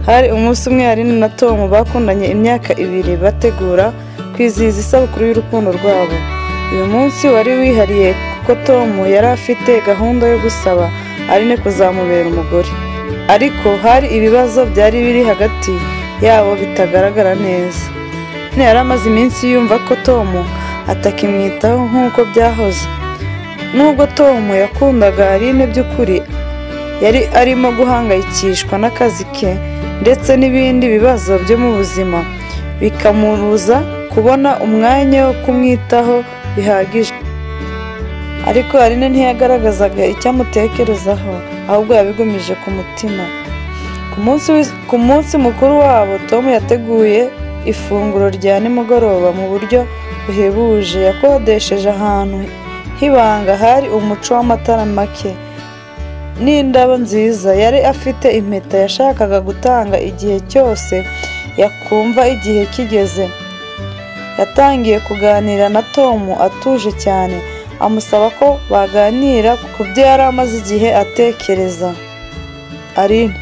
Hari umunsi umwe Aline na Tom bakundanye imyaka 2 bategura kwizihiza isabukuru y'urukundo rwabo. Uyu munsi wari wihariye kuko Tom yari afite gahunda yo gusaba Aline kuzamubera umugore. Ariko hari ibibazo byari biri hagati yabo bitagaragara neza. Aline yari amaze iminsi yumva ko Tom atakimwitaho nk'uko byahoze. Nubwo Tom yakundaga Aline by'ukuri, yari arimo guhangayikishwa n'akazi ke ndetse n'ibindi bibazo byo mu buzima bikamubuza kubona umwanya wo kumwitaho bihagije. Ariko Aline ntiyagaragazaga icyamutekerezaho, ahubwo yabigumije ku mutima. Ku munsi mukuru wabo, Tom yateguye ifunguro rya nimugoroba mu buryo buhebuje. Yakodesheje ahantu h'ibanga hari umuco w'amatara make n'indabo nziza. Yari afite impeta yashakaga gutanga igihe cyose yakumva igihe kigeze. Yatangiye kuganira na Tom atuje cyane, amusaba ko baganira ku byo yari amaze igihe atekereza. Aline,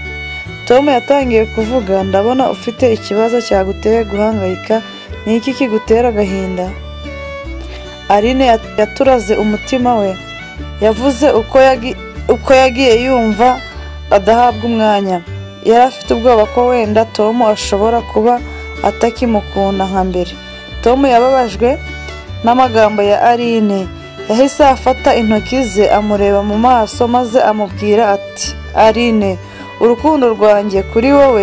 Tom yatangiye kuvuga, ndabona ufite ikibazo cyaguteye guhangayika. Ni iki kigutera agahinda? Aline yaturaze umutima we. Yavuze uko yagiye yumva adahabwa umwanya. Yari afite ubwoba ko wenda Tom ashobora kuba atakimukunda nka mbere. Tom yababajwe n'amagambo ya Aline. Yahise afata intoki ze amureba mu maso maze amubwira ati, Aline, urukundo rwanjye kuri wowe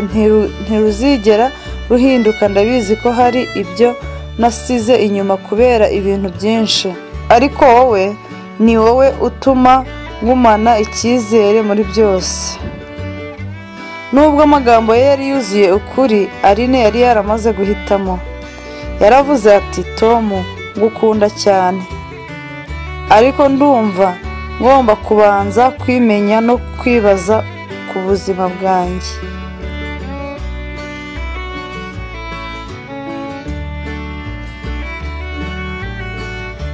ntiruzigera ruhinduka. Ndabizi ko hari ibyo nasize inyuma kubera ibintu byinshi, ariko wowe ni wowe utuma ngumana icyizere muri byose. Nubwo amagambo ye yari yuzuye ukuri, Aline yari yaramaze guhitamo. Yaravuze ati, Tom, ngukunda cyane, ariko ndumva ngomba kubanza kwimenya no kwibaza ku buzima bwanjye.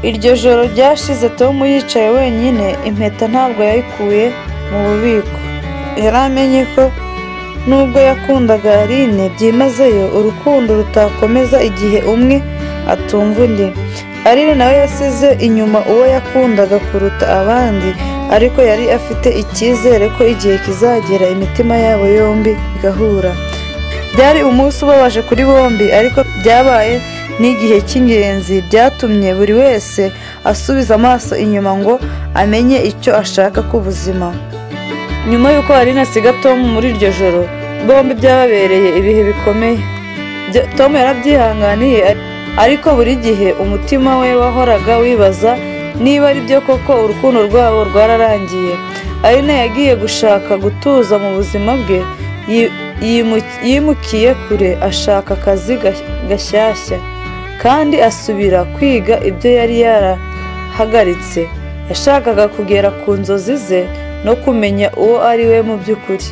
Iryo joro ryashize Tom yicaye wenyine, impeta ntabwo yayikuye mu bubiko. Yari amenye ko nubwo yakundaga Aline byimazeyo, urukundo rutakomeza igihe umwe atumva undi. Aline nawe yasize inyuma uwo yakundaga kuruta abandi, ariko yari afite icyizere ko igihe kizagera imitima yabo yombi igahura. Byari umunsi ubabaje kuri bombi, ariko byabaye n'igihe cy'ingenzi. Byatumye buri wese asubiza amaso inyuma ngo amenye icyo ashaka ku buzima. Nyuma y'uko Aline asiga Tom muri iryo joro, bombi byababereye ibihe bikomeye. Tom yarabyihanganiye, ariko buri gihe umutima we wahoraga wibaza niba ari byo koko urukundo rwabo rwararangiye. Aline yagiye gushaka gutuza mu buzima bwe, yimukiye kure, ashaka akazi gashyashya kandi asubira kwiga ibyo yari yarahagaritse. Yashakaga kugera ku nzozi ze no kumenya uwo ari we mu by'ukuri.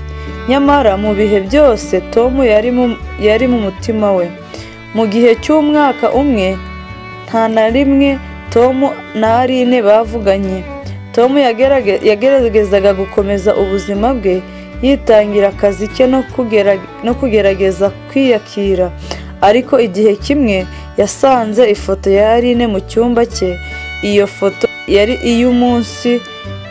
Nyamara mu bihe byose Tom yari mu mutima we. Mu gihe cy'umwaka umwe nta na rimwe Tom na Aline bavuganye. Tom yageragezaga gukomeza ubuzima bwe, yitangira akazi ke no kugerageza kwiyakira. Ariko igihe kimwe yasanze ifoto ya Aline mu cyumba cye. Iyo foto yari iy'umunsi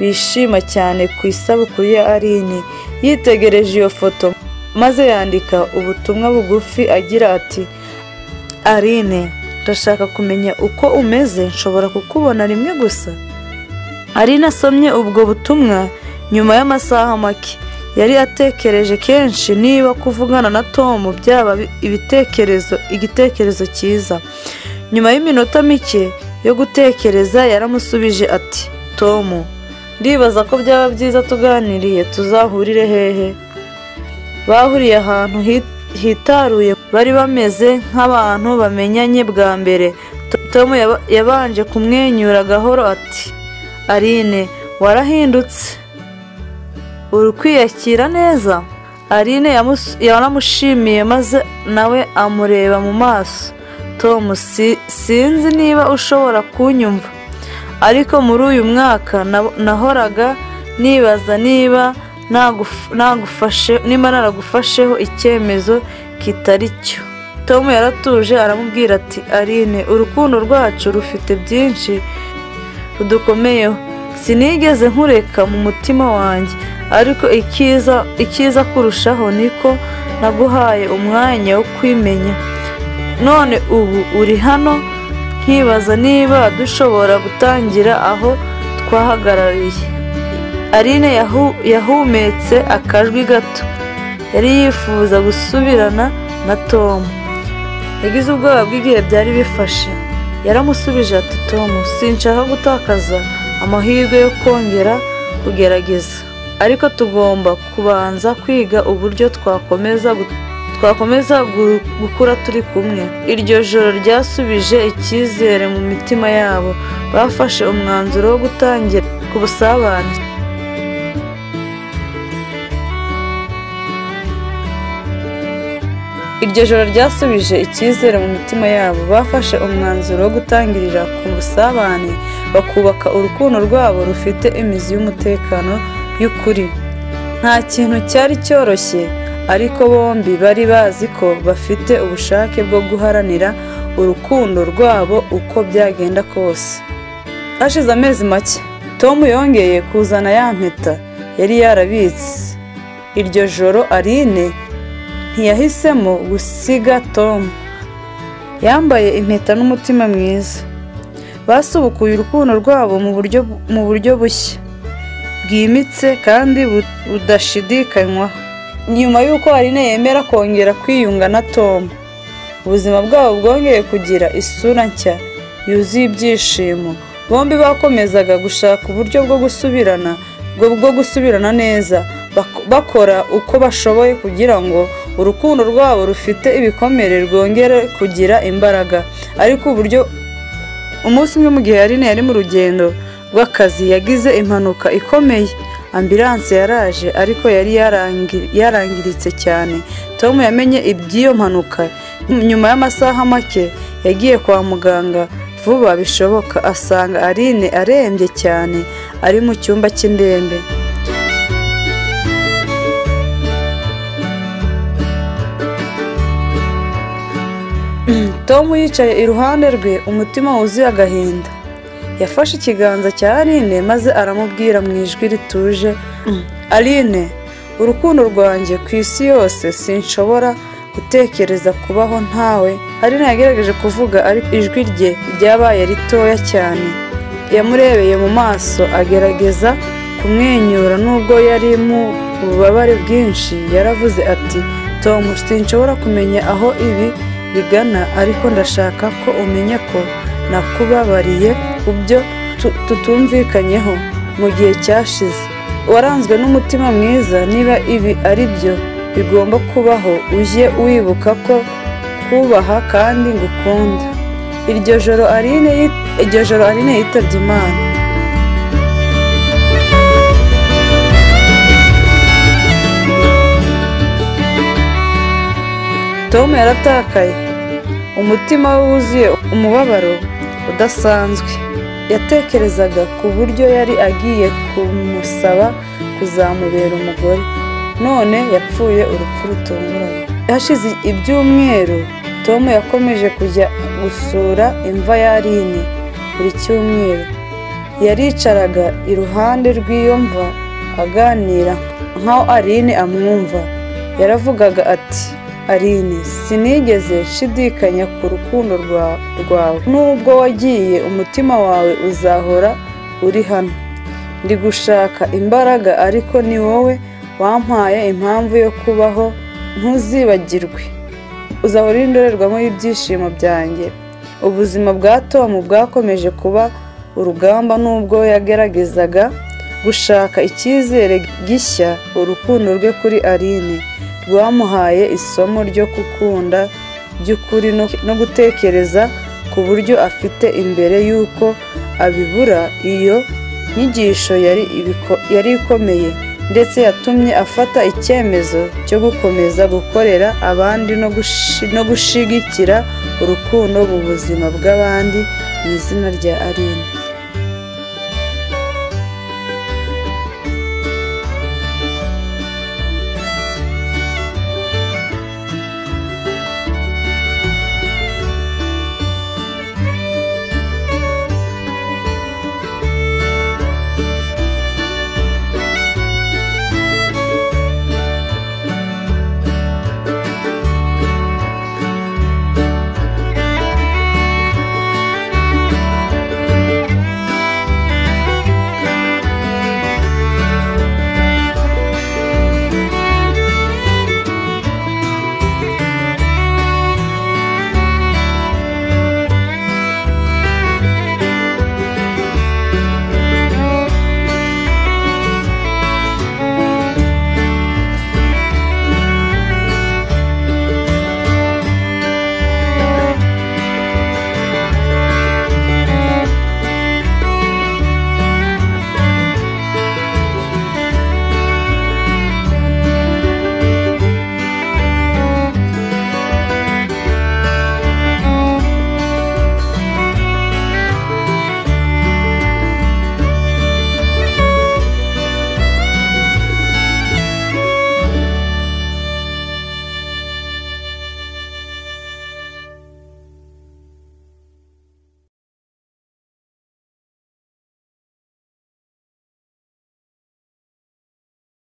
bishima cyane ku isabukuru ya Aline. Yitegereje iyo foto maze yandika ubutumwa bugufi agira ati, Aline, ndashaka kumenya uko umeze, nshobora kukubona rimwe gusa? Aline asomye ubwo butumwa nyuma y'amasaha make. Yari atekereje kenshi niba kuvugana na Tom byaba igitekerezo cyiza. Nyuma y'iminota mike yo gutekereza, yaramusubije ati, Tom, ndibaza ko byaba byiza tuganiriye. Tuzahurire hehe? Bahuriye ahantu hitaruye, bari bameze nk'abantu bamenyanye bwa mbere. Tom yabanje kumwenyura gahoro ati, Aline, warahindutse, uri kwiyakira neza? Aline yaramushimiye maze nawe amureba mu maso. Tom, sinzi niba ushobora kunyumva, ariko muri uyu mwaka nahoraga nibaza niba naragufasheho icyemezo kitari cyo. Tom yaratuje aramubwira ati Aline, urukundo rwacu rufite byinshi rudukomeyeho. Sinigeze nkureka mu mutima wanjye, ariko icyiza kurushaho niko naguhaye umwanya wo kwimenya. None ubu uri hano, nkibaza niba dushobora gutangira aho twahagarariye. Aline yahumetse akajwi gato. Yari yifuza gusubirana na Tom. Yagize ubwoba bw'igihe byari bifashe. Yaramusubije ati Tom, sinshaka gutakaza amahirwe yo kongera kugerageza, ariko tugomba kubanza kwiga uburyo twakomeza gukura turi kumwe. Iryo joro ryasubije icyizere mu mitima yabo. Bafashe umwanzuro wo gutangira ku busabane. Iryo joro ryasubije icyizere mu mitima yabo. Bafashe umwanzuro wo gutangirira ku busabane, bakubaka urukundo rwabo rufite imizi y'umutekano y'ukuri. Nta kintu cyari cyoroshye, ariko bombi bari bazi ko bafite ubushake bwo guharanira urukundo rwabo uko byagenda kose. Hashize amezi make, Tom yongeye kuzana ya mpeta yari yarabitse. Iryo joro Aline ntiyahisemo gusiga Tom. Yambaye impeta n'umutima mwiza. Basubukuye urukundo rwabo mu buryo bushya, bwimitse kandi budashidikanywaho. Nyuma y'uko Aline yemera kongera kwiyunga na Tom, ubuzima bwabo bwongeye kugira isura nshya yuzuye ibyishimo. Bombi bakomezaga gushaka uburyo bwo gusubirana neza, bakora uko bashoboye kugira ngo urukundo rwabo rufite ibikomere rwongere kugira imbaraga. Ariko umunsi umwe mu gihe Aline yari mu rugendo rw'akazi, yagize impanuka ikomeye. Ambulance yaraje, ariko yari yarangiritse cyane. Tom yamenye iby'iyo mpanuka nyuma y'amasaha make. Yagiye kwa muganga vuba bishoboka, asanga Aline arembye cyane, ari mu cyumba cy'indembe. Tom yicaye iruhande rwe, umutima wuzuye agahinda. Yafashe ikiganza cya Aline maze aramubwira mu ijwi rituje, Aline, urukundo rwanjye ku isi yose sinshobora gutekereza kubaho ntawe. Aline yagerageje kuvuga, ariko ijwi rye ryabaye ritoya cyane. Yamurebeye mu maso, agerageza kumwenyura nubwo yari mu bubabare bwinshi. Yaravuze ati Tom, sinshobora kumenya aho ibi bigana, ariko ndashaka ko umenya ko nakubabariye kubyo tutumvikanyeho mu gihe cyashize. Waranzwe n'umutima mwiza. Niba ibi ari byo bigomba kubaho, ujye wibuka ko kubaha kandi ngukunda. Iryo joro Aline yitabye Imana. Tom yaratakaye, umutima we wuzuye umubabaro udasanzwe. Yatekerezaga ku buryo yari agiye kumusaba kuzamubera umugore, none yapfuye urupfu rutunguranye. Hashize ibyumweru, Tom yakomeje kujya gusura imva ya Aline buri cyumweru. Yaricaraga iruhande rw'iyo mva aganira nkaho Aline amwumva. Yaravugaga ati Aline, sinigeze nshidikanya ku rukundo rwawe. Nubwo wagiye, umutima wawe uzahora uri hano. Ndi gushaka imbaraga, ariko ni wowe wampaye impamvu yo kubaho. Ntuzibagirwe, uzahora uri indorerwamo y'ibyishimo byanjye. Ubuzima bwa Tom bwakomeje kuba urugamba. Nubwo yageragezaga gushaka icyizere gishya, urukundo rwe kuri Aline rwamuhaye isomo ryo gukunda by'ukuri no gutekereza ku buryo afite imbere y'uko abibura. Iyo nyigisho yari ikomeye, ndetse yatumye afata icyemezo cyo gukomeza gukorera abandi no gushyigikira urukundo mu buzima bw'abandi mu izina rya Aline.